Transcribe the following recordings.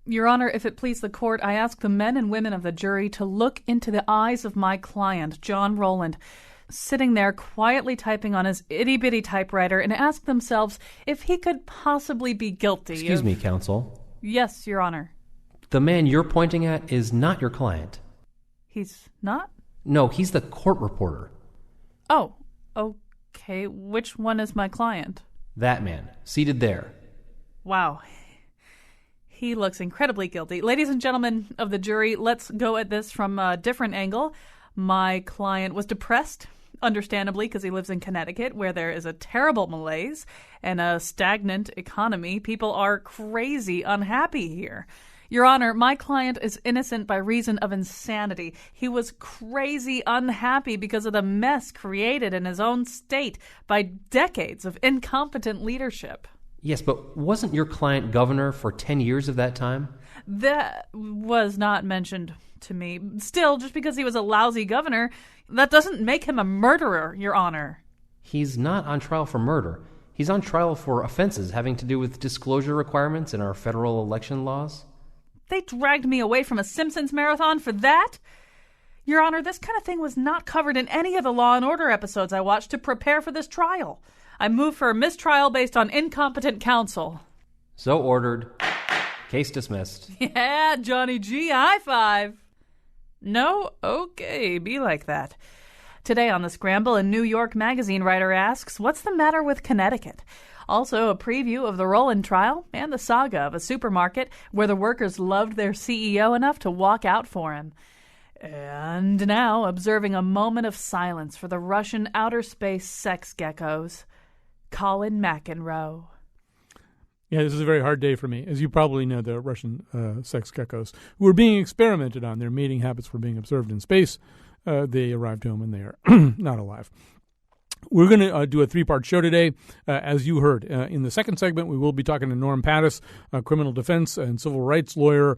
Your Honor, if it please the court, I ask the men and women of the jury to look into the eyes of my client, John Rowland, sitting there quietly typing on his itty-bitty typewriter, and ask themselves if he could possibly be guilty Excuse me, counsel. Yes, Your Honor. The man you're pointing at is not your client. He's not? No, he's the court reporter. Oh, okay. Which one is my client? That man, seated there. Wow. He looks incredibly guilty. Ladies and gentlemen of the jury, let's go at this from a different angle. My client was depressed, understandably, because he lives in Connecticut, where there is a terrible malaise and a stagnant economy. People are crazy unhappy here. Your Honor, my client is innocent by reason of insanity. He was crazy unhappy because of the mess created in his own state by decades of incompetent leadership. Yes, but wasn't your client governor for 10 years of that time? That was not mentioned to me. Still, just because he was a lousy governor, that doesn't make him a murderer, Your Honor. He's not on trial for murder. He's on trial for offenses having to do with disclosure requirements in our federal election laws. They dragged me away from a Simpsons marathon for that? Your Honor, this kind of thing was not covered in any of the Law & Order episodes I watched to prepare for this trial. I move for a mistrial based on incompetent counsel. So ordered. Case dismissed. Yeah, Johnny G, high five. No? Okay, be like that. Today on the Scramble, a New York Magazine writer asks, what's the matter with Connecticut? Also, a preview of the Rowland trial and the saga of a supermarket where the workers loved their CEO enough to walk out for him. And now, observing a moment of silence for the Russian outer space sex geckos. Colin McEnroe. Yeah, this is a very hard day for me. As you probably know, the Russian sex geckos who were being experimented on. Their mating habits were being observed in space. They arrived home and they are not alive. We're going to do a three-part show today. As you heard, in the second segment, we will be talking to Norm Pattis, a criminal defense and civil rights lawyer,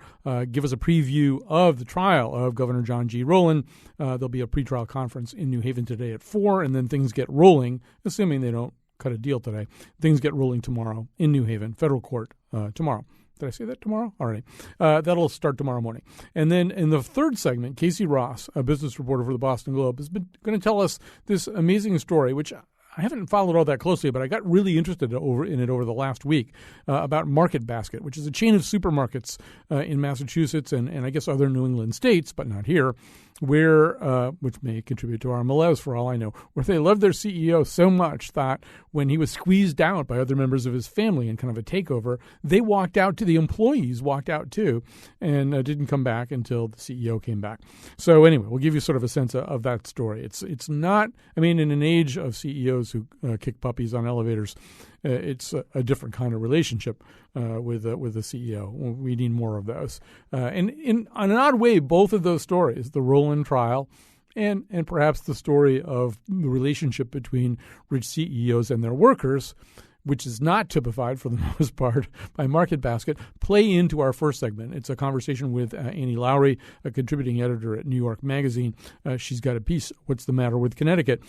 give us a preview of the trial of Governor John G. Rowland. There'll be a pretrial conference in New Haven today at 4, and then things get rolling, assuming they don't cut a deal today. Things get rolling tomorrow in New Haven, federal court tomorrow. Did I say that tomorrow? All right. That'll start tomorrow morning. And then in the third segment, Casey Ross, a business reporter for the Boston Globe, has been going to tell us this amazing story, which I haven't followed all that closely, but I got really interested in it over the last week about Market Basket, which is a chain of supermarkets in Massachusetts and I guess other New England states, but not here, where which may contribute to our malaise for all I know, where they loved their CEO so much that when he was squeezed out by other members of his family in kind of a takeover, they walked out the employees walked out too, and didn't come back until the CEO came back. So anyway, we'll give you sort of a sense of that story. It's not, I mean, in an age of CEOs who kick puppies on elevators, it's a different kind of relationship with the CEO. We need more of those. And in an odd way, both of those stories, the Rowland trial and perhaps the story of the relationship between rich CEOs and their workers, which is not typified for the most part by Market Basket, play into our first segment. It's a conversation with Annie Lowry, a contributing editor at New York Magazine. She's got a piece, What's the Matter with Connecticut?,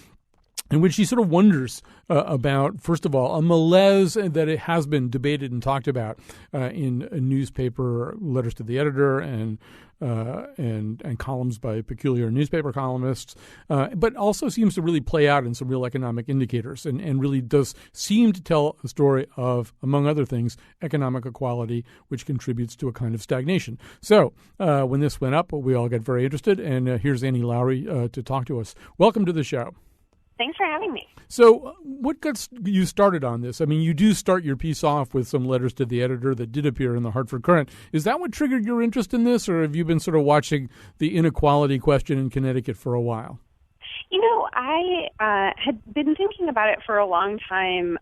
in which she sort of wonders about, first of all, a malaise that it has been debated and talked about in a newspaper letters to the editor and columns by peculiar newspaper columnists, but also seems to really play out in some real economic indicators and really does seem to tell a story of, among other things, economic equality, which contributes to a kind of stagnation. So when this went up, we all got very interested, and here's Annie Lowry to talk to us. Welcome to the show. Thanks for having me. So what got you started on this? I mean, you do start your piece off with some letters to the editor that did appear in the Hartford Courant. Is that what triggered your interest in this, or have you been sort of watching the inequality question in Connecticut for a while? You know, I had been thinking about it for a long time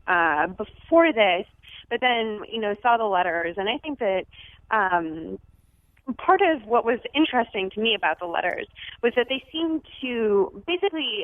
before this, but then, saw the letters. And I think that part of what was interesting to me about the letters was that they seemed to basically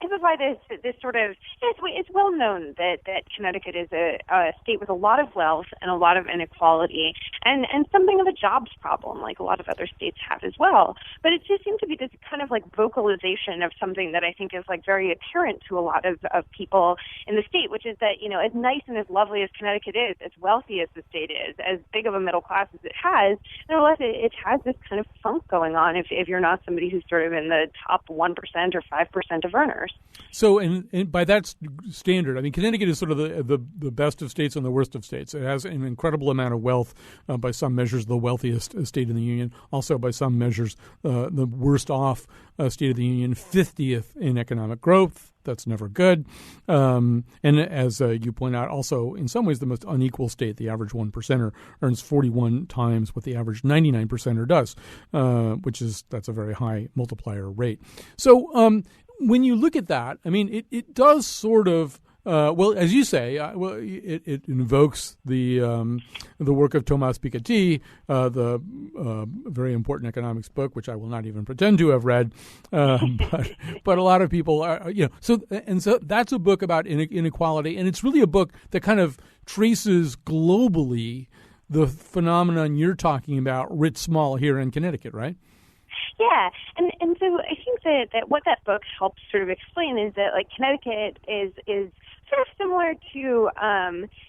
typify this sort of, it's well known that Connecticut is a state with a lot of wealth and a lot of inequality and something of a jobs problem like a lot of other states have as well. But it just seems to be this kind of like vocalization of something that I think is like very apparent to a lot of people in the state, which is that, as nice and as lovely as Connecticut is, as wealthy as the state is, as big of a middle class as it has, nevertheless it has this kind of funk going on if you're not somebody who's sort of in the top 1% or 5% of earners. So, and by that standard, I mean, Connecticut is sort of the best of states and the worst of states. It has an incredible amount of wealth, by some measures the wealthiest state in the union, also by some measures the worst off state of the union, 50th in economic growth. That's never good. And as you point out, also in some ways the most unequal state. The average 1%er earns 41 times what the average 99%er does, that's a very high multiplier rate. So when you look at that, I mean, it does sort of, as you say, it invokes the work of Thomas Piketty, the very important economics book, which I will not even pretend to have read, but a lot of people are, So that's a book about inequality, and it's really a book that kind of traces globally the phenomenon you're talking about, writ small here in Connecticut, right? Yeah, and so I think that what that book helps sort of explain is that like Connecticut is sort of similar to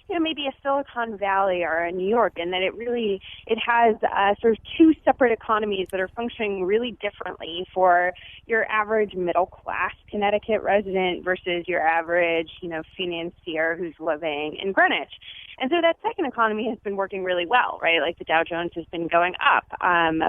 maybe a Silicon Valley or a New York, in that it has sort of two separate economies that are functioning really differently for your average middle class Connecticut resident versus your average financier who's living in Greenwich. And so that second economy has been working really well, right? Like the Dow Jones has been going up.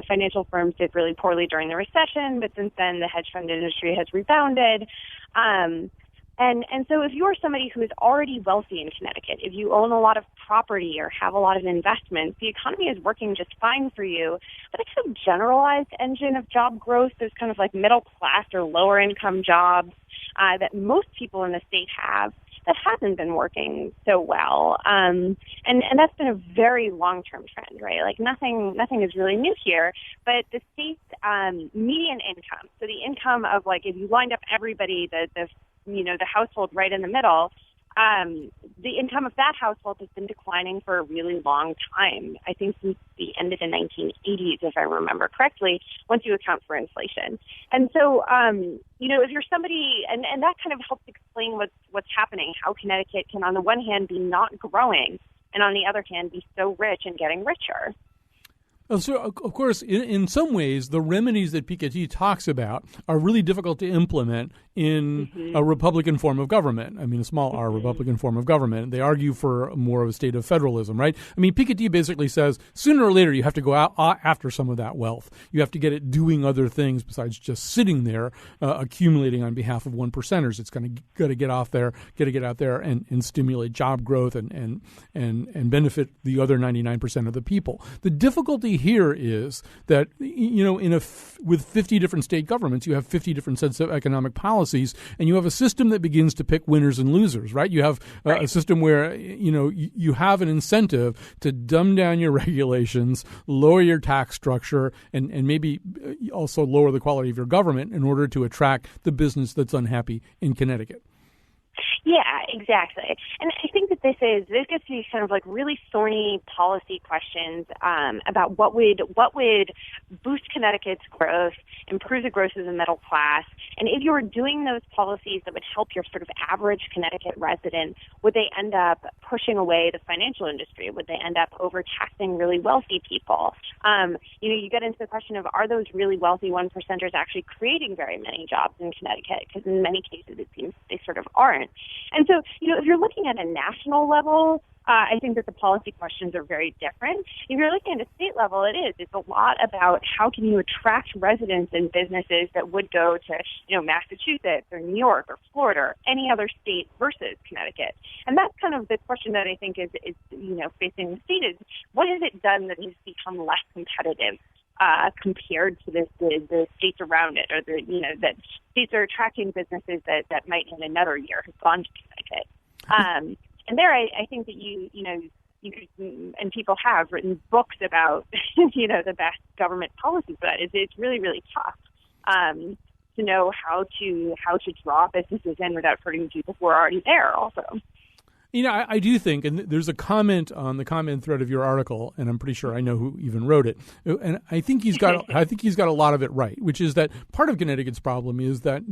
Financial firms did really poorly during the recession, but since then the hedge fund industry has rebounded. And so if you're somebody who is already wealthy in Connecticut, if you own a lot of property or have a lot of investments, the economy is working just fine for you. But a kind of generalized engine of job growth, those kind of like middle class or lower income jobs that most people in the state have, that hasn't been working so well. And that's been a very long-term trend, right? Like nothing is really new here, but the state's median income, so the income of like if you lined up everybody, the household right in the middle, the income of that household has been declining for a really long time. I think since the end of the 1980s, if I remember correctly, once you account for inflation. And so, if you're somebody, and that kind of helps explain what's happening, how Connecticut can, on the one hand, be not growing, and on the other hand, be so rich and getting richer. So, of course, in some ways, the remedies that Piketty talks about are really difficult to implement in a Republican form of government. I mean, a small R Republican form of government. They argue for more of a state of federalism, right? I mean, Piketty basically says sooner or later you have to go out after some of that wealth. You have to get it doing other things besides just sitting there accumulating on behalf of 1%ers. It's going to got to get out there and stimulate job growth and benefit the other 99% of the people. The difficulty here is that, with 50 different state governments, you have 50 different sets of economic policies, and you have a system that begins to pick winners and losers, right? You have a system where, you have an incentive to dumb down your regulations, lower your tax structure, and maybe also lower the quality of your government in order to attract the business that's unhappy in Connecticut. Yeah, exactly. And I think that this gets to these kind of like really thorny policy questions about what would boost Connecticut's growth, improve the growth of the middle class, and if you were doing those policies that would help your sort of average Connecticut resident, would they end up pushing away the financial industry? Would they end up overtaxing really wealthy people? You get into the question of, are those really wealthy 1%ers actually creating very many jobs in Connecticut? Because in many cases it seems they sort of aren't. And so, if you're looking at a national level, I think that the policy questions are very different. If you're looking at a state level, it's a lot about how can you attract residents and businesses that would go to, Massachusetts or New York or Florida or any other state versus Connecticut. And that's kind of the question that I think is facing the state is, what has it done that has become less competitive compared to the states around it, or that states are attracting businesses that might in another year have gone to Connecticut. And there, I think that you could, and people have written books about the best government policies, but it's really, really tough. to know how to draw businesses in without hurting people who are already there also. You know, I do think, and there's a comment on the comment thread of your article, and I'm pretty sure I know who even wrote it. And I think he's got a lot of it right, which is that part of Connecticut's problem is that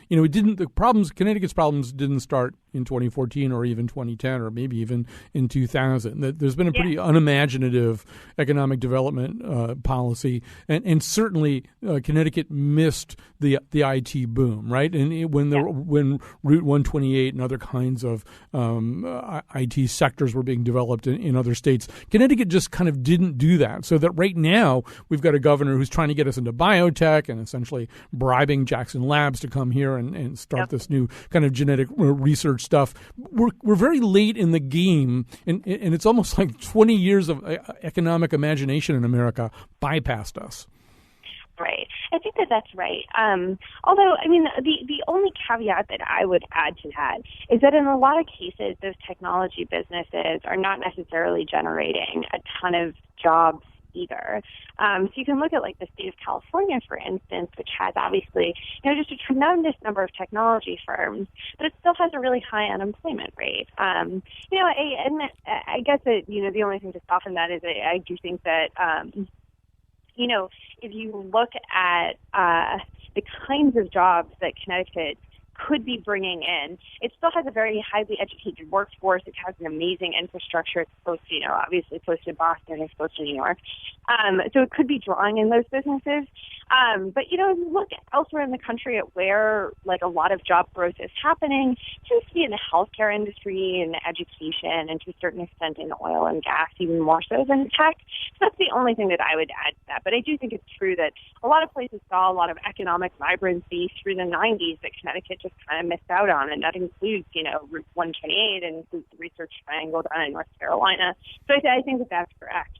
Connecticut's problems didn't start in 2014 or even 2010 or maybe even in 2000. That there's been a pretty unimaginative economic development policy, and certainly Connecticut missed the IT boom, right? And when Route 128 and other kinds of IT sectors were being developed in other states, Connecticut just kind of didn't do that. So that right now we've got a governor who's trying to get us into biotech and essentially bribing Jackson Labs to come here and start this new kind of genetic research stuff. We're very late in the game, and it's almost like 20 years of economic imagination in America bypassed us. Right. I think that's right. Although, I mean, the only caveat that I would add to that is that in a lot of cases, those technology businesses are not necessarily generating a ton of jobs either. So you can look at like the state of California, for instance, which has obviously, just a tremendous number of technology firms, but it still has a really high unemployment rate. And I guess that, the only thing to soften that is I do think that, if you look at the kinds of jobs that Connecticut could be bringing in, it still has a very highly educated workforce. It has an amazing infrastructure. It's close to, obviously close to Boston, it's close to New York. So it could be drawing in those businesses. But, if you look elsewhere in the country at where, like, a lot of job growth is happening, it tends to be in the healthcare industry and education and to a certain extent in oil and gas, even more so than tech. So that's the only thing that I would add to that. But I do think it's true that a lot of places saw a lot of economic vibrancy through the 90s that Connecticut just kind of missed out on, and that includes, Route 128 and includes the Research Triangle down in North Carolina. So I think that that's correct.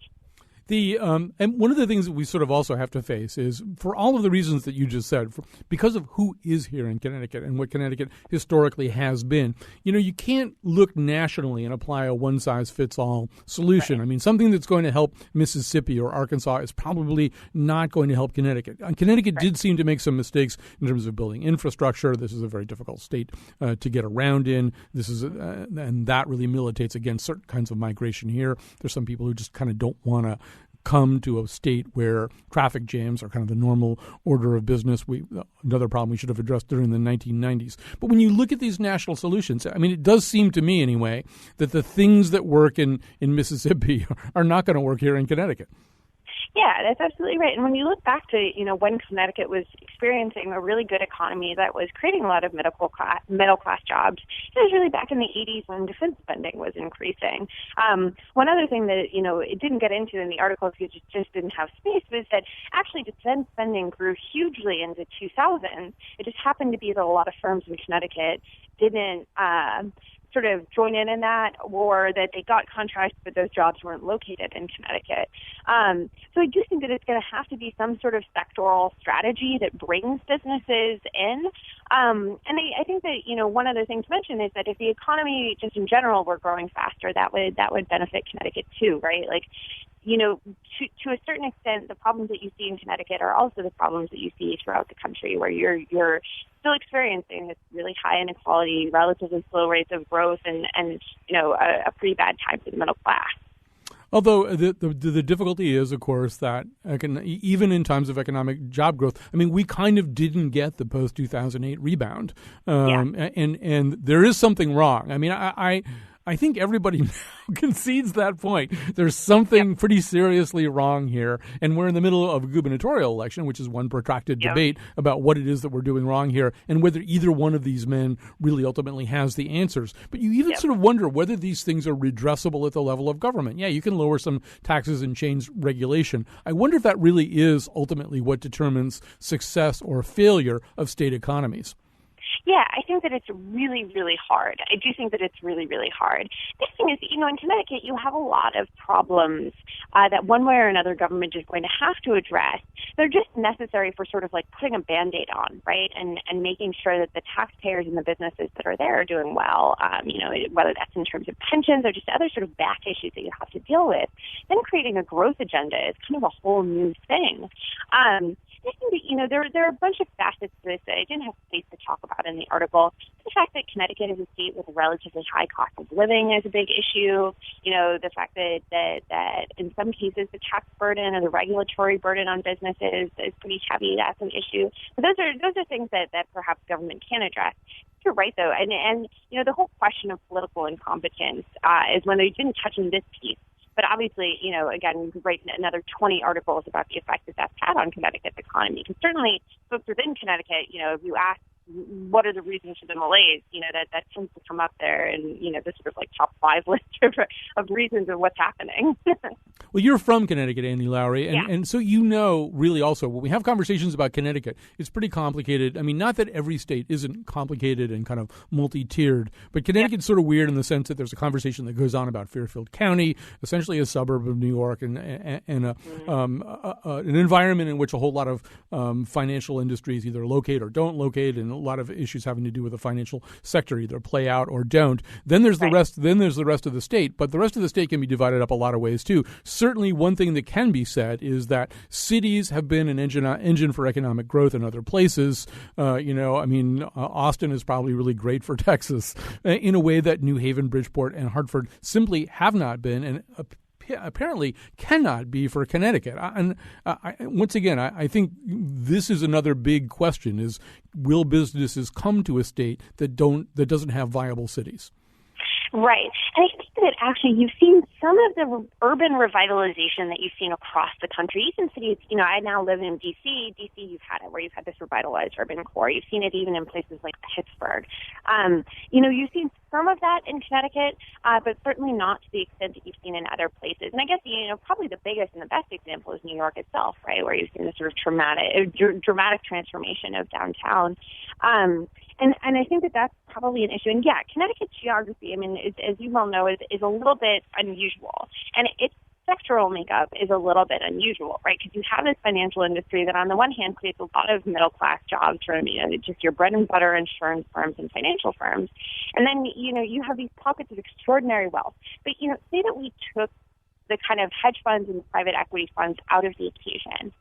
And one of the things that we sort of also have to face is, for all of the reasons that you just said, because of who is here in Connecticut and what Connecticut historically has been, you can't look nationally and apply a one-size-fits-all solution. Right. I mean, something that's going to help Mississippi or Arkansas is probably not going to help Connecticut. Connecticut did seem to make some mistakes in terms of building infrastructure. This is a very difficult state to get around in. And that really militates against certain kinds of migration here. There's some people who just kind of don't want to come to a state where traffic jams are kind of the normal order of business. Another problem we should have addressed during the 1990s. But when you look at these national solutions, I mean, it does seem to me anyway that the things that work in Mississippi are not going to work here in Connecticut. Yeah, that's absolutely right. And when you look back to, when Connecticut was experiencing a really good economy that was creating a lot of middle class jobs, it was really back in the 80s when defense spending was increasing. One other thing that, it didn't get into in the article because it just didn't have space was that actually defense spending grew hugely into 2000. It just happened to be that a lot of firms in Connecticut didn't sort of join in that, or that they got contracts but those jobs weren't located in Connecticut. So I do think that it's going to have to be some sort of sectoral strategy that brings businesses in. And I think that, one other thing to mention is that if the economy just in general were growing faster, that would benefit Connecticut too, right? Like, to a certain extent, the problems that you see in Connecticut are also the problems that you see throughout the country, where you're still experiencing this really high inequality, relatively slow rates of growth, and a pretty bad time for the middle class. Although the difficulty is, of course, that even in times of economic job growth, I mean, we kind of didn't get the post-2008 rebound. And there is something wrong. I mean, I think everybody now concedes that point. There's something pretty seriously wrong here, and we're in the middle of a gubernatorial election, which is one protracted debate about what it is that we're doing wrong here and whether either one of these men really ultimately has the answers. But you even sort of wonder whether these things are redressable at the level of government. Yeah, you can lower some taxes and change regulation. I wonder if that really is ultimately what determines success or failure of state economies. Yeah, I think that it's really, really hard. I do think that it's really, really hard. The thing is, in Connecticut, you have a lot of problems that one way or another government is going to have to address. They're just necessary for sort of like putting a Band-Aid on, right, and making sure that the taxpayers and the businesses that are there are doing well, whether that's in terms of pensions or just other sort of back issues that you have to deal with. Then creating a growth agenda is kind of a whole new thing. I think that, there are a bunch of facets to this that I didn't have space to talk about in the article. The fact that Connecticut is a state with a relatively high cost of living is a big issue. The fact that in some cases the tax burden or the regulatory burden on businesses is pretty heavy. That's an issue. But those are things that perhaps government can address. You're right, though, and the whole question of political incompetence is one that you didn't touch in this piece. But obviously, again, you could write another 20 articles about the effect that that's had on Connecticut's economy. Because certainly folks within Connecticut, if you ask what are the reasons for the malaise, that tends to come up there in, the sort of like top 5 list of reasons of what's happening. Well, you're from Connecticut, Annie Lowrey, yeah. and so really also, when we have conversations about Connecticut, it's pretty complicated. I mean, not that every state isn't complicated and kind of multi-tiered, but Connecticut's sort of weird in the sense that there's a conversation that goes on about Fairfield County, essentially a suburb of New York, and an environment in which a whole lot of financial industries either locate or don't locate, and a lot of issues having to do with the financial sector either play out or don't. Then there's the rest. Then there's the rest of the state, but the rest of the state can be divided up a lot of ways too. Certainly, one thing that can be said is that cities have been an engine for economic growth in other places. Austin is probably really great for Texas in a way that New Haven, Bridgeport, and Hartford simply have not been, and apparently cannot be for Connecticut. Once again, I think this is another big question: is will businesses come to a state that doesn't have viable cities? Right. And I think that actually you've seen some of the urban revitalization that you've seen across the country. Even cities, I now live in D.C. D.C., you've had this revitalized urban core. You've seen it even in places like Pittsburgh. You've seen some of that in Connecticut, but certainly not to the extent that you've seen in other places. And I guess, probably the biggest and the best example is New York itself, right, where you've seen this sort of dramatic transformation of downtown. And I think that that's probably an issue. And yeah, Connecticut's geography, as you well know, is a little bit unusual. And its sectoral makeup is a little bit unusual, right? Because you have this financial industry that on the one hand creates a lot of middle-class jobs from, just your bread and butter insurance firms and financial firms. And then, you have these pockets of extraordinary wealth. But, say that we took the kind of hedge funds and private equity funds out of the equation,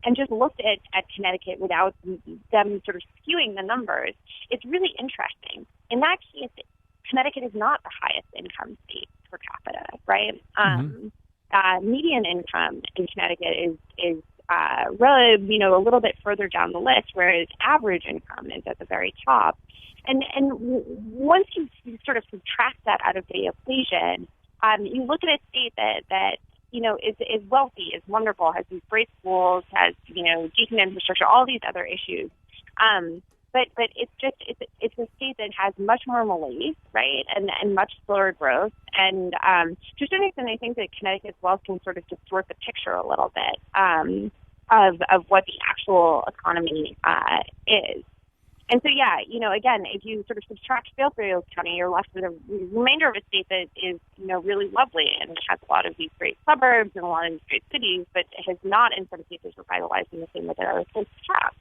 and just looked at Connecticut without them sort of skewing the numbers, it's really interesting. In that case, Connecticut is not the highest income state per capita, right? Median income in Connecticut is really, a little bit further down the list, whereas average income is at the very top. And once you sort of subtract that out of the equation, you look at a state that is wealthy, is wonderful, has these great schools, has, decent infrastructure, all these other issues. But it's a state that has much more malaise, right, and much slower growth. And to a certain extent, I think that Connecticut's wealth can sort of distort the picture a little bit of what the actual economy is. And so, yeah, again, if you sort of subtract Fairfield County, you're left with a remainder of a state that is, really lovely and has a lot of these great suburbs and a lot of these great cities, but has not, in some cases, revitalized in the same way that other states have.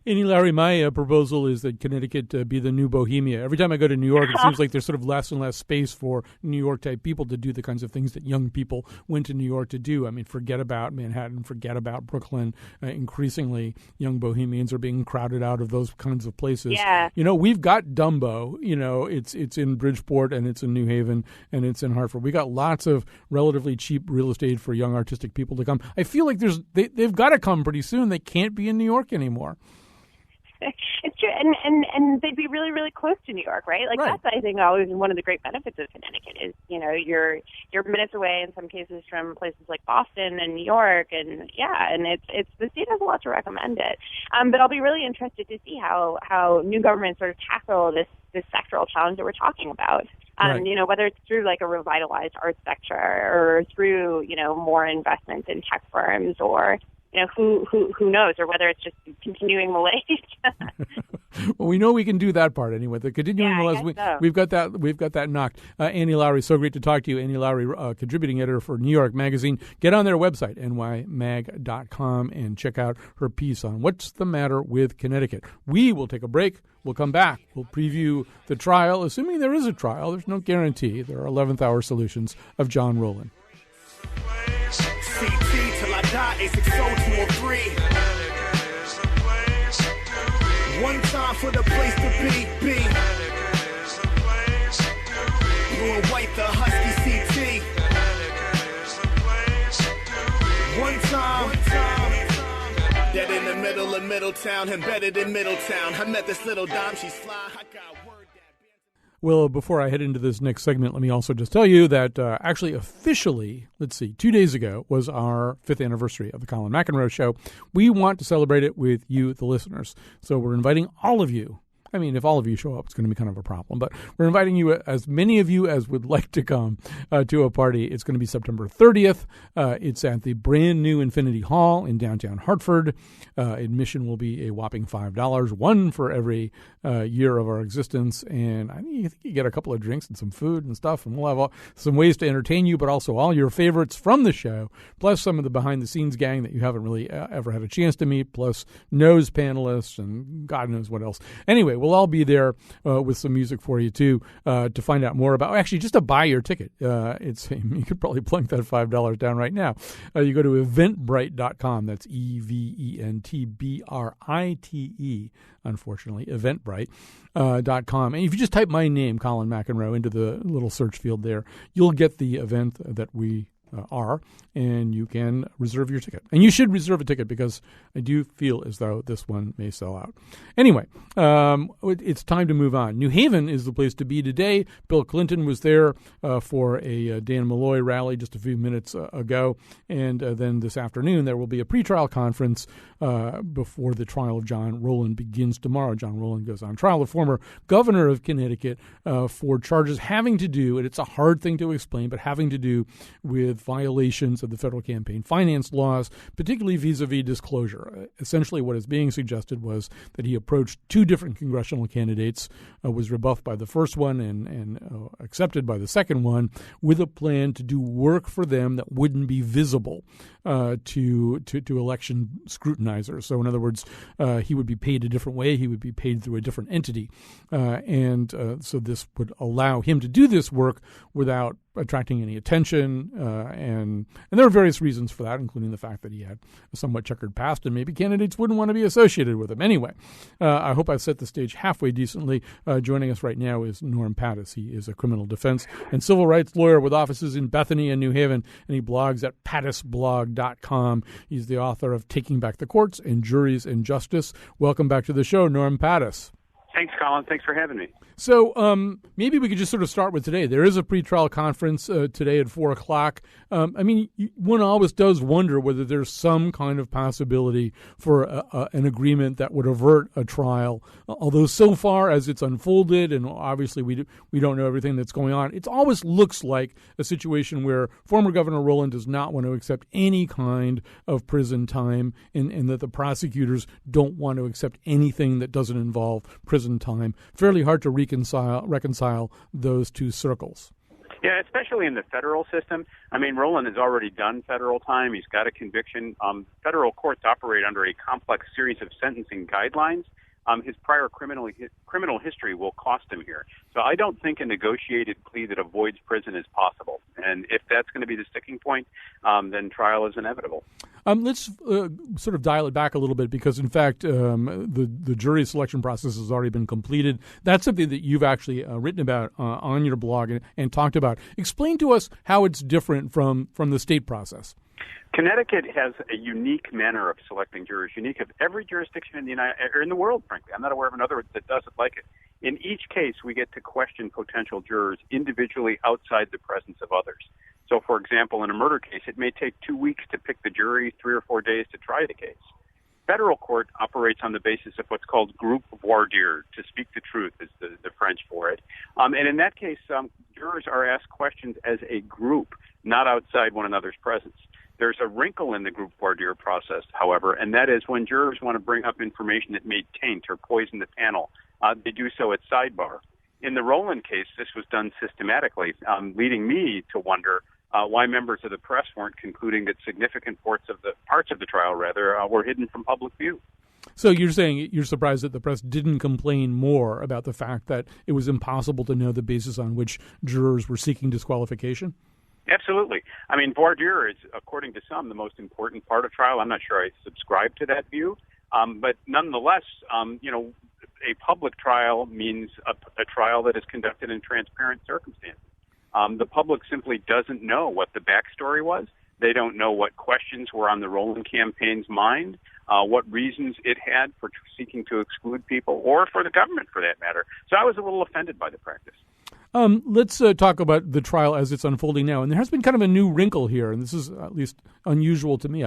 Annie Lowrey, my proposal is that Connecticut be the new Bohemia. Every time I go to New York, it seems like there's sort of less and less space for New York-type people to do the kinds of things that young people went to New York to do. Forget about Manhattan, forget about Brooklyn. Increasingly, young Bohemians are being crowded out of those kinds of places. Yeah. We've got Dumbo. It's in Bridgeport, and it's in New Haven, and it's in Hartford. We got lots of relatively cheap real estate for young artistic people to come. I feel like they've got to come pretty soon. They can't be in New York anymore. It's true, and they'd be really, really close to New York, right? That's, I think, always one of the great benefits of Connecticut is, you're minutes away in some cases from places like Boston and New York, and it's the state has a lot to recommend it. But I'll be really interested to see how new governments sort of tackle this sectoral challenge that we're talking about. Whether it's through like a revitalized arts sector or through, more investments in tech firms or who knows, or whether it's just continuing malaise. Well, we know we can do that part anyway. The continuing malaise, we've got that knocked. Annie Lowrey, so great to talk to you. Annie Lowrey, contributing editor for New York Magazine. Get on their website, nymag.com, and check out her piece on what's the matter with Connecticut. We will take a break. We'll come back. We'll preview the trial, assuming there is a trial. There's no guarantee. There are 11th hour solutions of John Rowland. CT till I 860-203. One time for the place to be. Blue and white, the Husky CT. One time. Dead in the middle of Middletown, embedded in Middletown. I met this little dime, she's fly. I got word that. Well, before I head into this next segment, let me also just tell you that actually officially, 2 days ago was our 5th anniversary of the Colin McEnroe Show. We want to celebrate it with you, the listeners. So we're inviting all of you. I mean, if all of you show up, it's going to be kind of a problem. But we're inviting you, as many of you as would like to come to a party. It's going to be September 30th. It's at the brand new Infinity Hall in downtown Hartford. Admission will be a whopping $5, one for every year of our existence. And I think you get a couple of drinks and some food and stuff. And we'll have some ways to entertain you, but also all your favorites from the show, plus some of the behind-the-scenes gang that you haven't really ever had a chance to meet, plus nose panelists and God knows what else. Anyway, we'll all be there with some music for you, too, to find out more about, actually, just to buy your ticket. You could probably plunk that $5 down right now. You go to eventbrite.com. That's EVENTBRITE, unfortunately, eventbrite.com. And if you just type my name, Colin McEnroe, into the little search field there, you'll get the event that we are, and you can reserve your ticket. And you should reserve a ticket because I do feel as though this one may sell out. Anyway, it's time to move on. New Haven is the place to be today. Bill Clinton was there for a Dan Malloy rally just a few minutes ago. And then this afternoon there will be a pretrial conference before the trial of John Rowland begins tomorrow. John Rowland goes on trial, the former governor of Connecticut, for charges having to do, and it's a hard thing to explain, but having to do with violations of the federal campaign finance laws, particularly vis-a-vis disclosure. Essentially what is being suggested was that he approached 2 different congressional candidates, was rebuffed by the first one and accepted by the second one, with a plan to do work for them that wouldn't be visible to election scrutinizers. So in other words, he would be paid a different way. He would be paid through a different entity. So this would allow him to do this work without attracting any attention, and there are various reasons for that, including the fact that he had a somewhat checkered past, and maybe candidates wouldn't want to be associated with him. Anyway, I hope I've set the stage halfway decently. Joining us right now is Norm Pattis. He is a criminal defense and civil rights lawyer with offices in Bethany and New Haven, and he blogs at pattisblog.com. He's the author of Taking Back the Courts and Juries and Justice. Welcome back to the show, Norm Pattis. Thanks, Colin. Thanks for having me. So maybe we could just sort of start with today. There is a pretrial conference today at 4 o'clock. One always does wonder whether there's some kind of possibility for an agreement that would avert a trial. Although so far as it's unfolded, and obviously we don't know everything that's going on, it always looks like a situation where former Governor Rowland does not want to accept any kind of prison time, and that the prosecutors don't want to accept anything that doesn't involve prison time. Fairly hard to reconcile those two circles. Yeah, especially in the federal system. I mean, Rowland has already done federal time. He's got a conviction. Federal courts operate under a complex series of sentencing guidelines. His prior criminal history will cost him here. So I don't think a negotiated plea that avoids prison is possible. And if that's going to be the sticking point, then trial is inevitable. Let's sort of dial it back a little bit because, in fact, the jury selection process has already been completed. That's something that you've actually written about on your blog and talked about. Explain to us how it's different from the state process. Connecticut has a unique manner of selecting jurors, unique of every jurisdiction in the world, frankly. I'm not aware of another that does it like it. In each case, we get to question potential jurors individually outside the presence of others. So, for example, in a murder case, it may take 2 weeks to pick the jury, 3 or 4 days to try the case. Federal court operates on the basis of what's called groupe voir dire, to speak the truth is the French for it. And in that case, jurors are asked questions as a group, not outside one another's presence. There's a wrinkle in the groupe voir dire process, however, and that is when jurors want to bring up information that may taint or poison the panel, they do so at sidebar. In the Rowland case, this was done systematically, leading me to wonder why members of the press weren't concluding that significant parts of the trial were hidden from public view. So you're saying you're surprised that the press didn't complain more about the fact that it was impossible to know the basis on which jurors were seeking disqualification? Absolutely. I mean, voir dire is, according to some, the most important part of trial. I'm not sure I subscribe to that view, but nonetheless, a public trial means a trial that is conducted in transparent circumstances. The public simply doesn't know what the backstory was. They don't know what questions were on the Rowland campaign's mind, what reasons it had for seeking to exclude people, or for the government, for that matter. So I was a little offended by the practice. Let's talk about the trial as it's unfolding now. And there has been kind of a new wrinkle here, and this is at least unusual to me.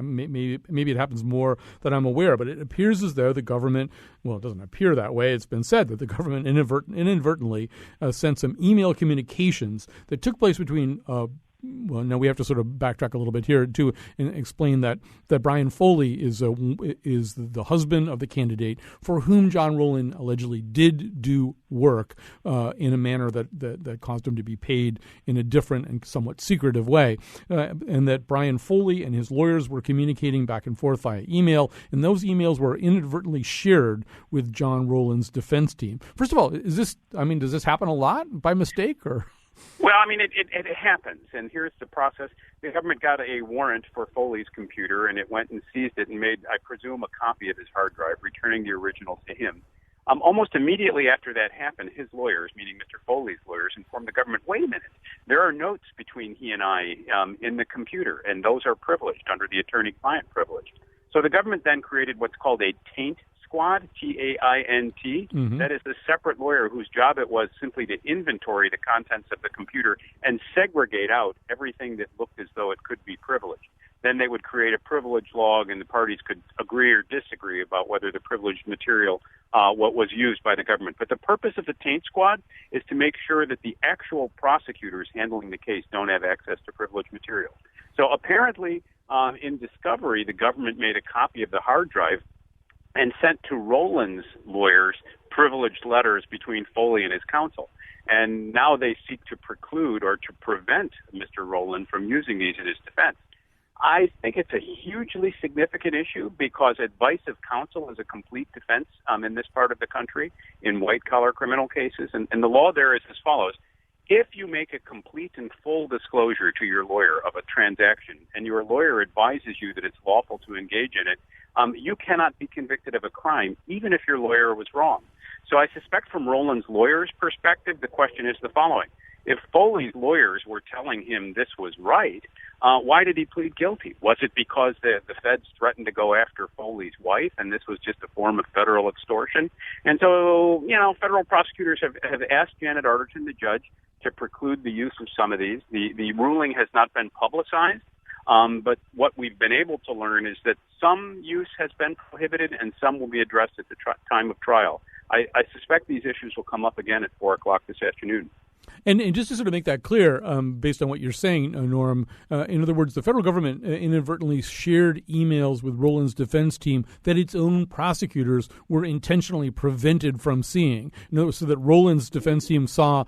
Maybe it happens more than I'm aware, but it appears as though the government, well, it doesn't appear that way. It's been said that the government inadvertently sent some email communications that took place between well, now we have to sort of backtrack a little bit here to explain that Brian Foley is the husband of the candidate for whom John Rowland allegedly did do work in a manner that caused him to be paid in a different and somewhat secretive way, and that Brian Foley and his lawyers were communicating back and forth via email, and those emails were inadvertently shared with John Rowland's defense team. First of all, does this happen a lot by mistake or? Well, I mean, it happens, and here's the process. The government got a warrant for Foley's computer, and it went and seized it and made, I presume, a copy of his hard drive, returning the original to him. Almost immediately after that happened, his lawyers, meaning Mr. Foley's lawyers, informed the government, wait a minute, there are notes between he and I in the computer, and those are privileged under the attorney-client privilege. So the government then created what's called a taint squad, TAINT. Mm-hmm. That is a separate lawyer whose job it was simply to inventory the contents of the computer and segregate out everything that looked as though it could be privileged. Then they would create a privilege log, and the parties could agree or disagree about whether the privileged material what was used by the government. But the purpose of the taint squad is to make sure that the actual prosecutors handling the case don't have access to privileged material. So apparently, in discovery, the government made a copy of the hard drive and sent to Rowland's lawyers privileged letters between Foley and his counsel. And now they seek to preclude or to prevent Mr. Rowland from using these in his defense. I think it's a hugely significant issue because advice of counsel is a complete defense in this part of the country in white-collar criminal cases. And the law there is as follows. If you make a complete and full disclosure to your lawyer of a transaction and your lawyer advises you that it's lawful to engage in it, you cannot be convicted of a crime, even if your lawyer was wrong. So I suspect from Rowland's lawyer's perspective, the question is the following. If Foley's lawyers were telling him this was right, why did he plead guilty? Was it because the feds threatened to go after Foley's wife and this was just a form of federal extortion? And so, federal prosecutors have asked Janet Arterton, the judge, to preclude the use of some of these. The ruling has not been publicized, but what we've been able to learn is that some use has been prohibited and some will be addressed at the time of trial. I suspect these issues will come up again at 4 o'clock this afternoon. And just to sort of make that clear, based on what you're saying, Norm, in other words, the federal government inadvertently shared emails with Rowland's defense team that its own prosecutors were intentionally prevented from seeing. So that Rowland's defense team saw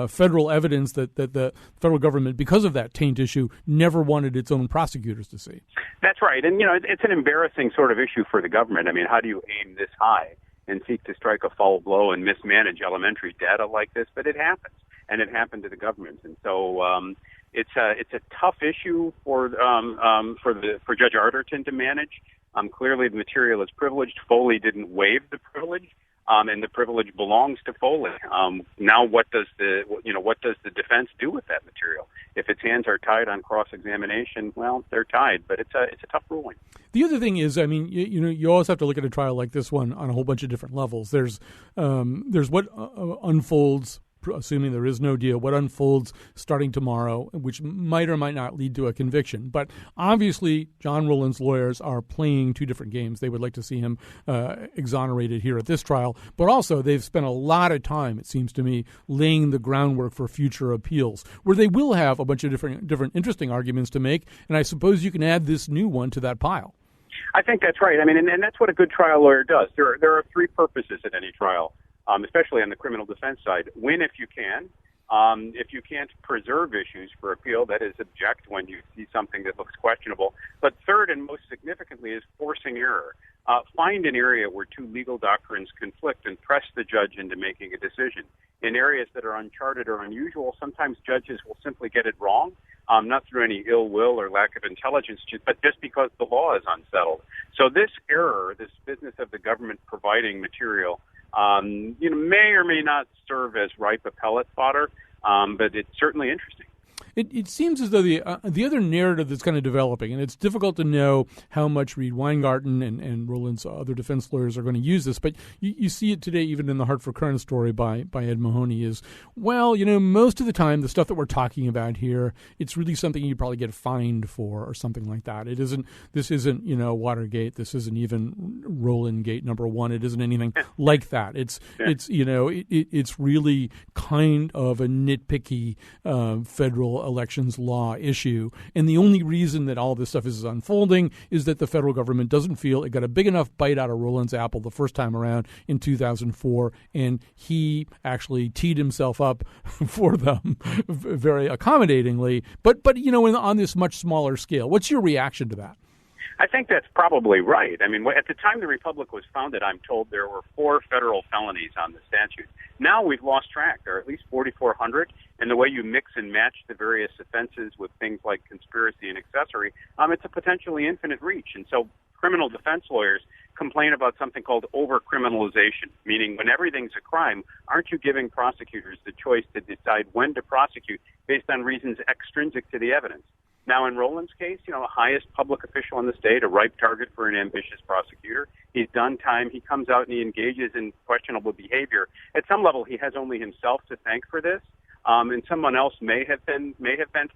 federal evidence that the federal government, because of that taint issue, never wanted its own prosecutors to see. That's right. And, it's an embarrassing sort of issue for the government. I mean, how do you aim this high and seek to strike a foul blow and mismanage elementary data like this? But it happens. And it happened to the government, and so it's a tough issue for Judge Arterton to manage. Clearly, the material is privileged. Foley didn't waive the privilege, and the privilege belongs to Foley. Now, what does the defense do with that material? If its hands are tied on cross-examination, well, they're tied. But it's a tough ruling. The other thing is, I mean, you always have to look at a trial like this one on a whole bunch of different levels. There's what unfolds, assuming there is no deal, what unfolds starting tomorrow, which might or might not lead to a conviction. But obviously, John Rowland's lawyers are playing two different games. They would like to see him exonerated here at this trial. But also, they've spent a lot of time, it seems to me, laying the groundwork for future appeals, where they will have a bunch of different interesting arguments to make. And I suppose you can add this new one to that pile. I think that's right. I mean, and that's what a good trial lawyer does. There are three purposes at any trial. Especially on the criminal defense side. Win if you can. If you can't preserve issues for appeal, that is, object when you see something that looks questionable. But third and most significantly is forcing error. Find an area where two legal doctrines conflict and press the judge into making a decision. In areas that are uncharted or unusual, sometimes judges will simply get it wrong, not through any ill will or lack of intelligence, but just because the law is unsettled. So this error, this business of the government providing material, may or may not serve as ripe appellate fodder, but it's certainly interesting. It seems as though the other narrative that's kind of developing, and it's difficult to know how much Reed Weingarten and Rowland's other defense lawyers are going to use this, but you see it today even in the Hartford Courant story by Ed Mahoney is, most of the time the stuff that we're talking about here, it's really something you probably get fined for or something like that. This isn't Watergate. This isn't even Rowland Gate #1. It isn't anything like that. It's really kind of a nitpicky federal elections law issue. And the only reason that all this stuff is unfolding is that the federal government doesn't feel it got a big enough bite out of Rowland's apple the first time around in 2004, and he actually teed himself up for them very accommodatingly. But on this much smaller scale. What's your reaction to that? I think that's probably right. I mean, at the time the Republic was founded, I'm told there were 4 federal felonies on the statute. Now we've lost track. There are at least 4,400, and the way you mix and match the various offenses with things like conspiracy and accessory, it's a potentially infinite reach. And so criminal defense lawyers complain about something called over-criminalization, meaning when everything's a crime, aren't you giving prosecutors the choice to decide when to prosecute based on reasons extrinsic to the evidence? Now, in Rowland's case, highest public official in the state, a ripe target for an ambitious prosecutor. He's done time. He comes out and he engages in questionable behavior. At some level, he has only himself to thank for this, and someone else may have been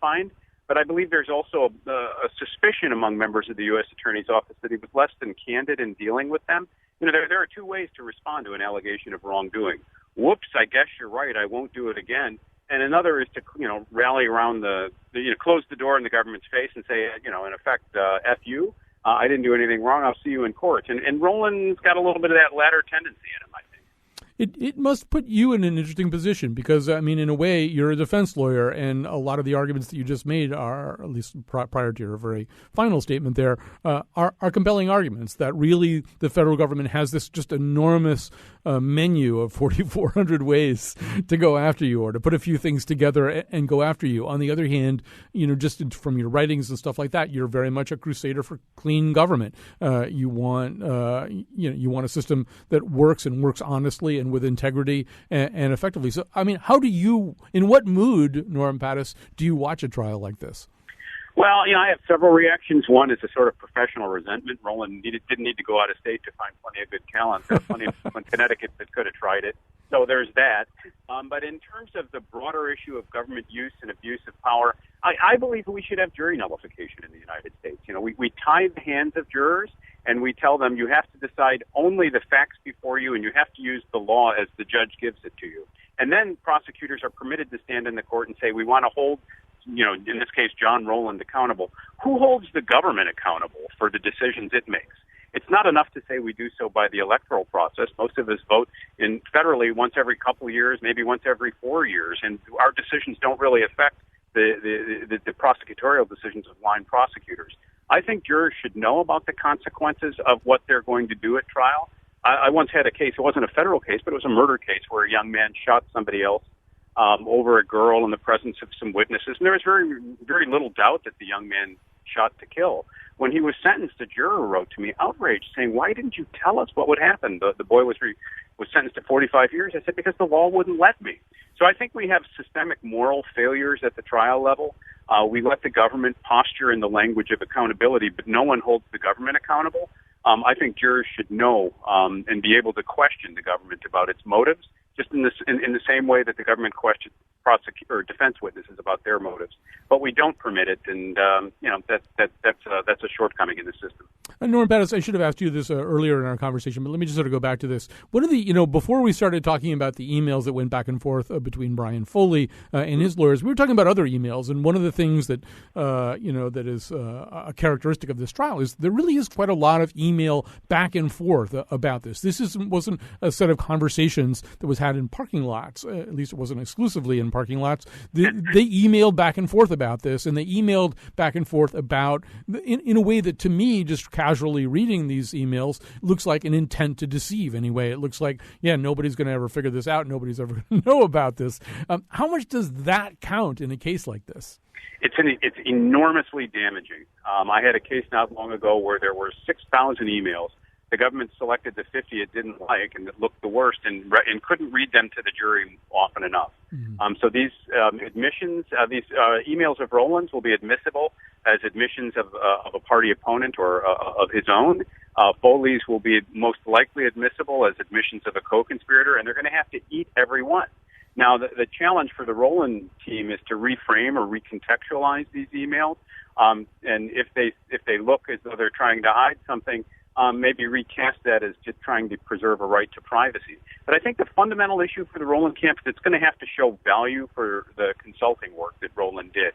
fined. But I believe there's also a suspicion among members of the U.S. Attorney's Office that he was less than candid in dealing with them. There are 2 ways to respond to an allegation of wrongdoing. Whoops, I guess you're right. I won't do it again. And another is to, rally around close the door in the government's face and say, in effect, F you. I didn't do anything wrong. I'll see you in court. And Rowland's got a little bit of that latter tendency in him, I think. It must put you in an interesting position because, in a way, you're a defense lawyer, and a lot of the arguments that you just made are, at least prior to your very final statement there, are compelling arguments that really the federal government has this just enormous menu of 4,400 ways to go after you or to put a few things together and go after you. On the other hand, just from your writings and stuff like that, you're very much a crusader for clean government. You want a system that works and works honestly and with integrity and effectively. So, in what mood, Norm Pattis, do you watch a trial like this? Well, I have several reactions. One is a sort of professional resentment. Rowland didn't need to go out of state to find plenty of good talent. There are plenty of people in Connecticut that could have tried it. So there's that. But in terms of the broader issue of government use and abuse of power, I believe we should have jury nullification in the United States. We tie the hands of jurors and we tell them you have to decide only the facts before you and you have to use the law as the judge gives it to you. And then prosecutors are permitted to stand in the court and say, we want to hold, in this case, John Rowland accountable. Who holds the government accountable for the decisions it makes? It's not enough to say we do so by the electoral process. Most of us vote in federally once every couple of years, maybe once every 4 years, and our decisions don't really affect the prosecutorial decisions of line prosecutors. I think jurors should know about the consequences of what they're going to do at trial. I once had a case, it wasn't a federal case, but it was a murder case where a young man shot somebody else over a girl in the presence of some witnesses. And there was very, very little doubt that the young man shot to kill. When he was sentenced, a juror wrote to me, outraged, saying, why didn't you tell us what would happen? The boy was sentenced to 45 years. I said, because the law wouldn't let me. So I think we have systemic moral failures at the trial level. We let the government posture in the language of accountability, but no one holds the government accountable. I think jurors should know and be able to question the government about its motives, just in the same way that the government questions defense witnesses about their motives. But we don't permit it, and that's a shortcoming in the system. Norm Pattis, I should have asked you this earlier in our conversation, but let me just sort of go back to this. One of the, before we started talking about the emails that went back and forth between Brian Foley and his lawyers, we were talking about other emails, and one of the things that that is a characteristic of this trial is there really is quite a lot of email back and forth about this. This wasn't a set of conversations that was had in parking lots. At least it wasn't exclusively in parking lots. They emailed back and forth about this, and they emailed back and forth about in a way that to me just casually reading these emails, looks like an intent to deceive anyway. It looks like, nobody's going to ever figure this out. Nobody's ever going to know about this. How much does that count in a case like this? It's enormously damaging. I had a case not long ago where there were 6,000 emails. The government selected the 50 it didn't like and that looked the worst and couldn't read them to the jury often enough. Mm-hmm. So these admissions, these emails of Rowland's will be admissible as admissions of a party opponent or of his own. Foley's will be most likely admissible as admissions of a co-conspirator, and they're going to have to eat every one. Now, the challenge for the Rowland team is to reframe or recontextualize these emails, and if they look as though they're trying to hide something, maybe recast that as just trying to preserve a right to privacy. But I think the fundamental issue for the Rowland camp is it's going to have to show value for the consulting work that Rowland did.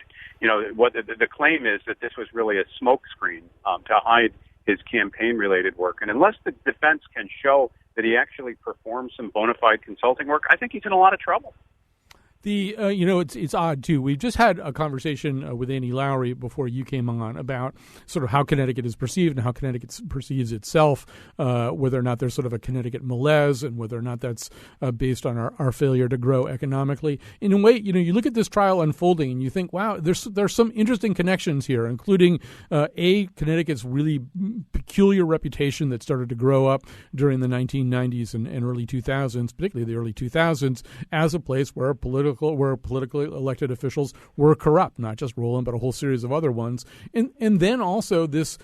What the claim is that this was really a smokescreen to hide his campaign-related work. And unless the defense can show that he actually performed some bona fide consulting work, I think he's in a lot of trouble. It's odd too. We've just had a conversation with Annie Lowry before you came on about sort of how Connecticut is perceived and how Connecticut perceives itself, whether or not there's sort of a Connecticut malaise and whether or not that's based on our failure to grow economically. In a way, you look at this trial unfolding and you think, wow, there's some interesting connections here, including Connecticut's really peculiar reputation that started to grow up during the 1990s and early 2000s, particularly the early 2000s, as a place where politically elected officials were corrupt, not just Rowland, but a whole series of other ones. And then also this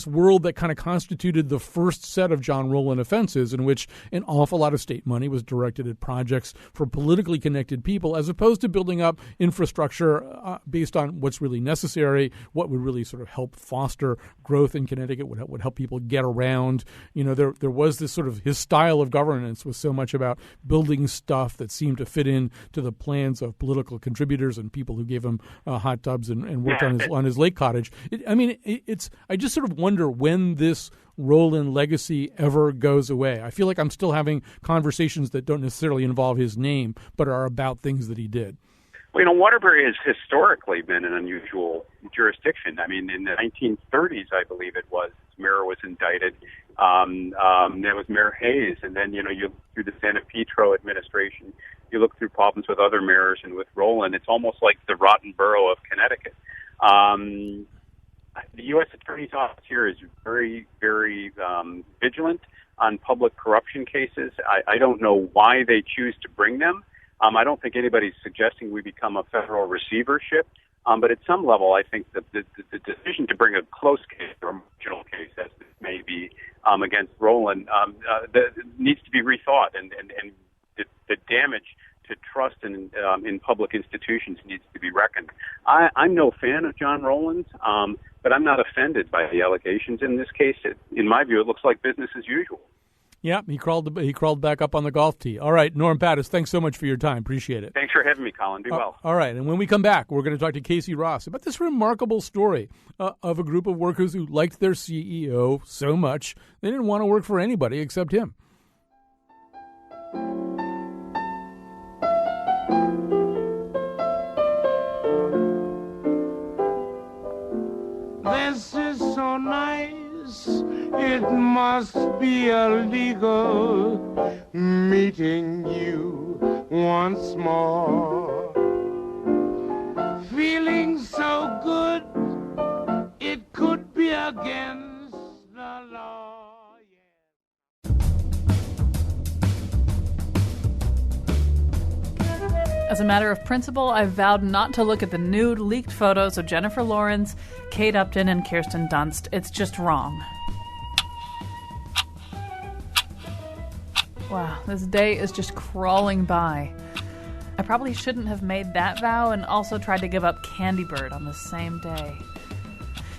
world that kind of constituted the first set of John Rowland offenses, in which an awful lot of state money was directed at projects for politically connected people, as opposed to building up infrastructure based on what's really necessary, what would really sort of help foster growth in Connecticut, would help people get around. There was this sort of, his style of governance was so much about building stuff that seemed to fit in to the plans of political contributors and people who gave him hot tubs and worked on his lake cottage. I just sort of wonder when this Rowland legacy ever goes away. I feel like I'm still having conversations that don't necessarily involve his name, but are about things that he did. Well, Waterbury has historically been an unusual jurisdiction. I mean, in the 1930s, I believe it was, mayor was indicted. There was Mayor Hayes, and then, you through the Santa Pietro administration, you look through problems with other mayors and with Rowland. It's almost like the rotten borough of Connecticut. The U.S. Attorney's Office here is very, very vigilant on public corruption cases. I don't know why they choose to bring them. I don't think anybody's suggesting we become a federal receivership. But at some level, I think that the decision to bring a close case or a marginal case, as this may be, against Rowland, needs to be rethought, and the damage to trust in public institutions needs to be reckoned. I'm no fan of John Rowland, but I'm not offended by the allegations in this case. In my view, it looks like business as usual. Yeah, he crawled back up on the golf tee. All right, Norm Pattis, thanks so much for your time. Appreciate it. Thanks for having me, Colin. Be well. All right, and when we come back, we're going to talk to Casey Ross about this remarkable story of a group of workers who liked their CEO so much they didn't want to work for anybody except him. This is so nice. It must be illegal meeting you once more. Feeling so good, it could be against the law. As a matter of principle, I've vowed not to look at the nude, leaked photos of Jennifer Lawrence, Kate Upton, and Kirsten Dunst. It's just wrong. Wow, this day is just crawling by. I probably shouldn't have made that vow and also tried to give up Candy Bird on the same day.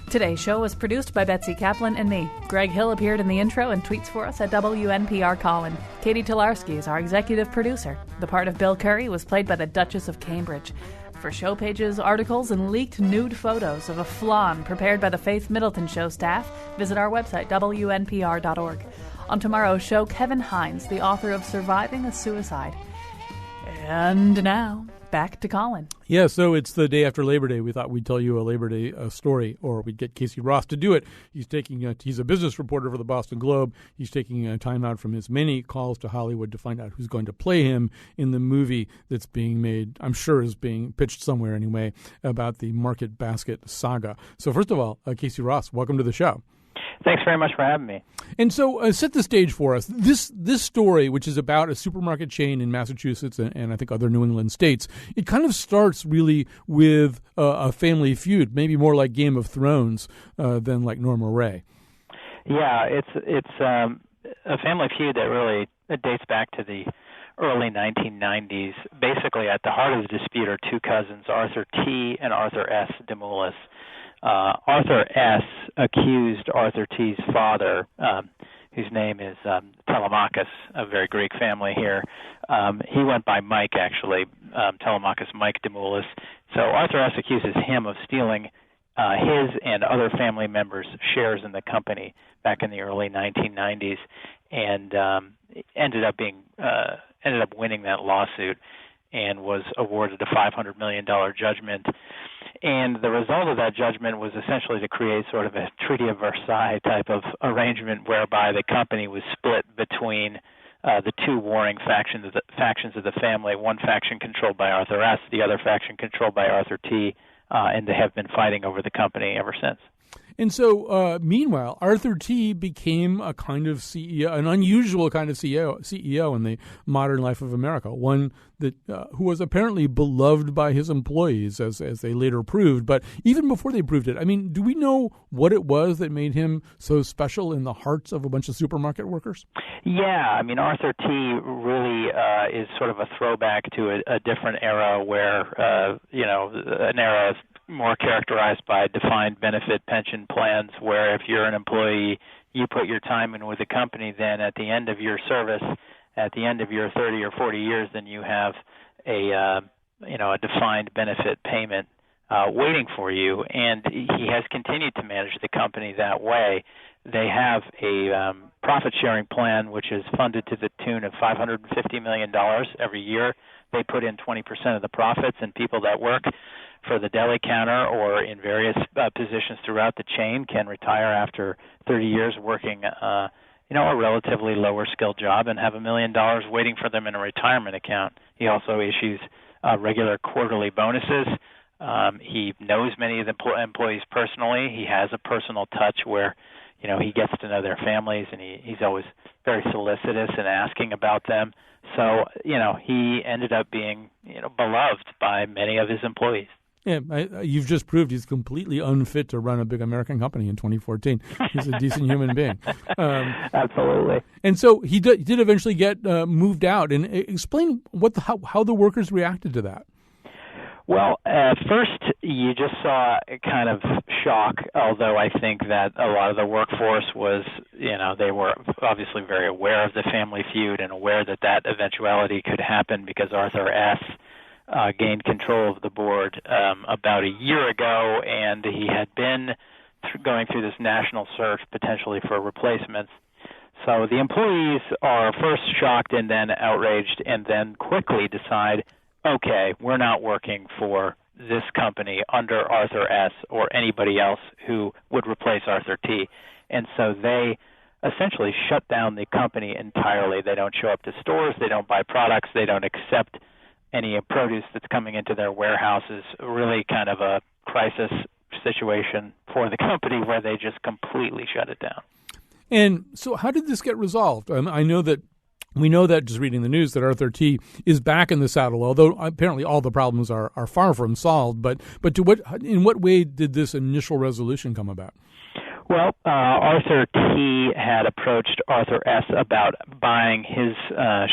Today's show was produced by Betsy Kaplan and me. Greg Hill appeared in the intro and tweets for us at WNPR Colin. Katie Tolarski is our executive producer. The part of Bill Curry was played by the Duchess of Cambridge. For show pages, articles, and leaked nude photos of a flan prepared by the Faith Middleton Show staff, visit our website, WNPR.org. On tomorrow's show, Kevin Hines, the author of Surviving a Suicide. And now, back to Colin. Yeah, so it's the day after Labor Day. We thought we'd tell you a Labor Day story, or we'd get Casey Ross to do it. He's a business reporter for the Boston Globe. He's taking time out from his many calls to Hollywood to find out who's going to play him in the movie that's being made, I'm sure is being pitched somewhere anyway, about the Market Basket saga. So first of all, Casey Ross, welcome to the show. Thanks very much for having me. And so set the stage for us. This story, which is about a supermarket chain in Massachusetts and I think other New England states, it kind of starts really with a family feud, maybe more like Game of Thrones than like Norma Ray. Yeah, it's a family feud that really dates back to the early 1990s. Basically, at the heart of the dispute are two cousins, Arthur T. and Arthur S. Demoulas. Arthur S. accused Arthur T.'s father, whose name is Telemachus, a very Greek family here. He went by Mike, actually, Telemachus Mike Demoulas. So Arthur S. accuses him of stealing his and other family members' shares in the company back in the early 1990s, and ended up winning that lawsuit and was awarded a $500 million judgment. And the result of that judgment was essentially to create sort of a Treaty of Versailles type of arrangement whereby the company was split between the two warring factions of the family, one faction controlled by Arthur S., the other faction controlled by Arthur T., and they have been fighting over the company ever since. And so, meanwhile, Arthur T. became a kind of CEO, an unusual kind of CEO in the modern life of America, one that who was apparently beloved by his employees, as they later proved. But even before they proved it, I mean, do we know what it was that made him so special in the hearts of a bunch of supermarket workers? Yeah, I mean, Arthur T. really is sort of a throwback to a different era where, an era more characterized by defined benefit pension plans where if you're an employee, you put your time in with the company, then at the end of your service, at the end of your 30 or 40 years, then you have a defined benefit payment waiting for you. And he has continued to manage the company that way. They have a profit-sharing plan which is funded to the tune of $550 million every year. They put in 20% of the profits, and people that work for the deli counter or in various positions throughout the chain can retire after 30 years working a relatively lower skilled job and have $1 million waiting for them in a retirement account. He also issues regular quarterly bonuses. He knows many of the employees personally. He has a personal touch where he gets to know their families, and he's always very solicitous and asking about them. So, he ended up being, beloved by many of his employees. Yeah, you've just proved he's completely unfit to run a big American company in 2014. He's a decent human being. Absolutely. And so he did eventually get moved out. And explain how the workers reacted to that. Well, first you just saw a kind of shock, although I think that a lot of the workforce was, they were obviously very aware of the family feud and aware that eventuality could happen because Arthur S. Gained control of the board about a year ago, and he had been going through this national search potentially for replacements. So the employees are first shocked and then outraged and then quickly decide, okay, we're not working for this company under Arthur S. or anybody else who would replace Arthur T. And so they essentially shut down the company entirely. They don't show up to stores, they don't buy products, they don't accept any produce that's coming into their warehouses. Really kind of a crisis situation for the company where they just completely shut it down. And so how did this get resolved? We know that just reading the news that Arthur T. is back in the saddle, although apparently all the problems are far from solved. But in what way did this initial resolution come about? Well, Arthur T. had approached Arthur S. about buying his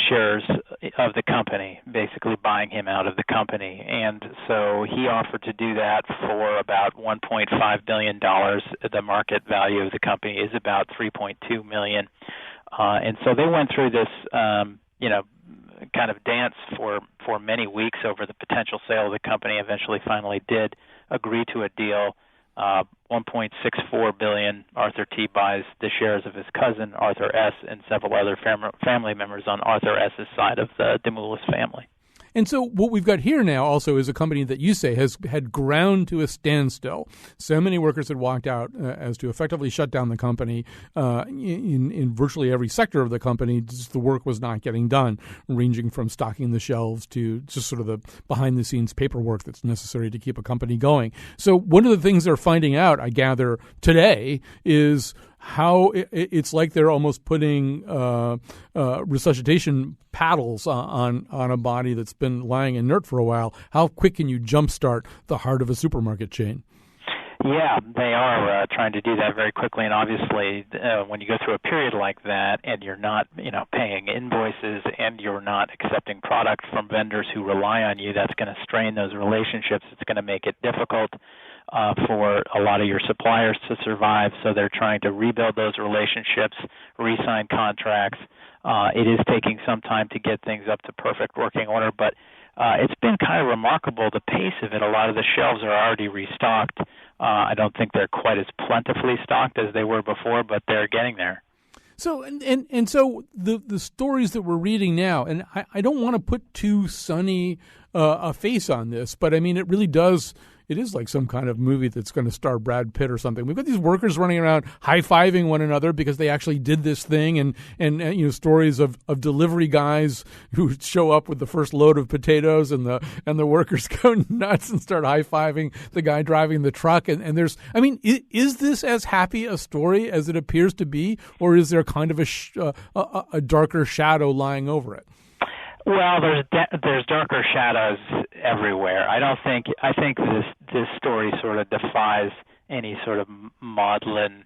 shares of the company, basically buying him out of the company. And so he offered to do that for about $1.5 billion. The market value of the company is about $3.2 million. And so they went through this, kind of dance for many weeks over the potential sale of the company. Eventually, finally did agree to a deal. $1.64 billion. Arthur T. buys the shares of his cousin, Arthur S., and several other family members on Arthur S.'s side of the Demoulas family. And so what we've got here now also is a company that you say has had ground to a standstill. So many workers had walked out as to effectively shut down the company in virtually every sector of the company. Just the work was not getting done, ranging from stocking the shelves to just sort of the behind-the-scenes paperwork that's necessary to keep a company going. So one of the things they're finding out, I gather, today is how it's like they're almost putting resuscitation paddles on a body that's been lying inert for a while. How quick can you jumpstart the heart of a supermarket chain? Yeah, they are trying to do that very quickly, and obviously when you go through a period like that and you're not, paying invoices and you're not accepting product from vendors who rely on you, that's going to strain those relationships. It's going to make it difficult for a lot of your suppliers to survive, so they're trying to rebuild those relationships, re-sign contracts. It is taking some time to get things up to perfect working order, but it's been kind of remarkable, the pace of it. A lot of the shelves are already restocked. I don't think they're quite as plentifully stocked as they were before, but they're getting there. So and so the stories that we're reading now, and I don't want to put too sunny a face on this, but I mean it really does. It is like some kind of movie that's going to star Brad Pitt or something. We've got these workers running around high-fiving one another because they actually did this thing, and stories of delivery guys who show up with the first load of potatoes, and the workers go nuts and start high-fiving the guy driving the truck. And there's, I mean, is this as happy a story as it appears to be, or is there kind of a darker shadow lying over it? Well, there's darker shadows everywhere. I think this story sort of defies any sort of maudlin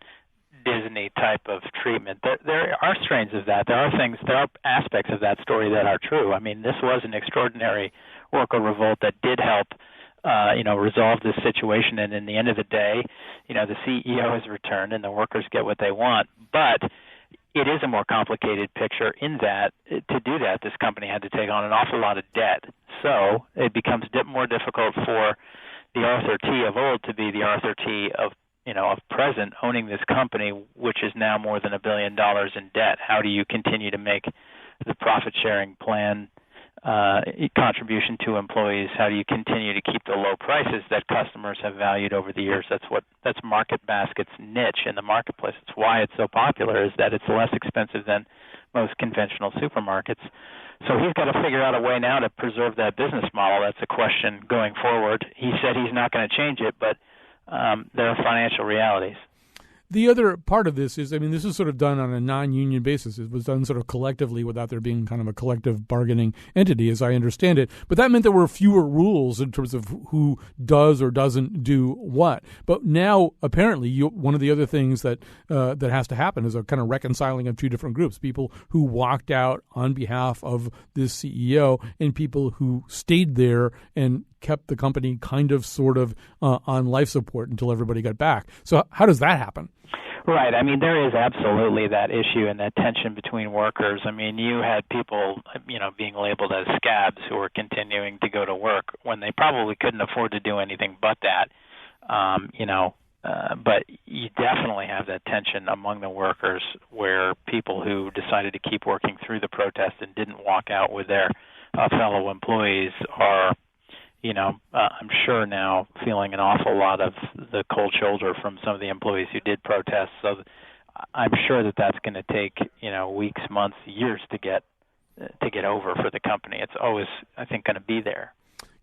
Disney type of treatment. There are strains of that. There are aspects of that story that are true. I mean, this was an extraordinary worker revolt that did help resolve this situation, and in the end of the day, the CEO has returned and the workers get what they want. But it is a more complicated picture in that to do that, this company had to take on an awful lot of debt. So it becomes more difficult for the Arthur T of old to be the Arthur T of present, owning this company, which is now more than $1 billion in debt. How do you continue to make the profit-sharing plan contribution to employees? How do you continue to keep the low prices that customers have valued over the years? That's Market Basket's niche in the marketplace. It's why it's so popular, is that it's less expensive than most conventional supermarkets. So he's got to figure out a way now to preserve that business model. That's a question going forward. He said he's not going to change it, but there are financial realities. The other part of this is, I mean, this is sort of done on a non-union basis. It was done sort of collectively without there being kind of a collective bargaining entity, as I understand it. But that meant there were fewer rules in terms of who does or doesn't do what. But now, apparently, one of the other things that has to happen is a kind of reconciling of two different groups: people who walked out on behalf of this CEO and people who stayed there and kept the company kind of sort of on life support until everybody got back. So how does that happen? Right. I mean, there is absolutely that issue and that tension between workers. I mean, you had people, being labeled as scabs who were continuing to go to work when they probably couldn't afford to do anything but that. But you definitely have that tension among the workers where people who decided to keep working through the protest and didn't walk out with their fellow employees are, I'm sure now feeling an awful lot of the cold shoulder from some of the employees who did protest. So I'm sure that that's going to take, weeks, months, years to get over for the company. It's always, I think, going to be there.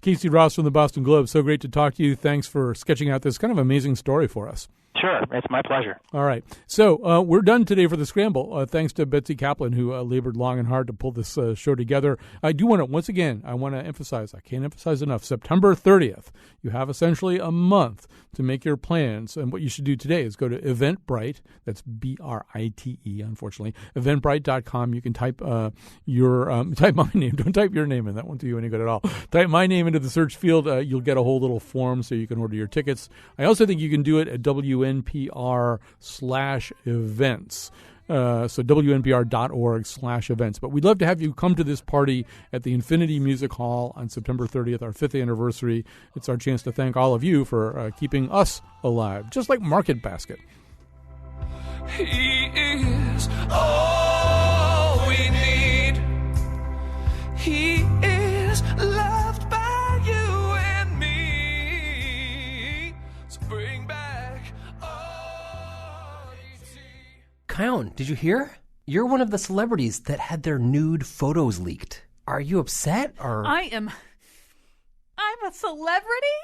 Casey Ross from the Boston Globe, so great to talk to you. Thanks for sketching out this kind of amazing story for us. Sure. It's my pleasure. All right. So we're done today for the Scramble. Thanks to Betsy Kaplan, who labored long and hard to pull this show together. I do want to, once again, emphasize, I can't emphasize enough, September 30th. You have essentially a month to make your plans. And what you should do today is go to Eventbrite. That's Brite, unfortunately. Eventbrite.com. You can type type my name. Don't type your name in. That won't do you any good at all. Type my name into the search field. You'll get a whole little form so you can order your tickets. I also think you can do it at WNPR/events. So WNPR.org/events. But we'd love to have you come to this party at the Infinity Music Hall on September 30th, our 5th anniversary. It's our chance to thank all of you for keeping us alive, just like Market Basket. He is all we need. He is Kion, did you hear? You're one of the celebrities that had their nude photos leaked. Are you upset or? I'm a celebrity?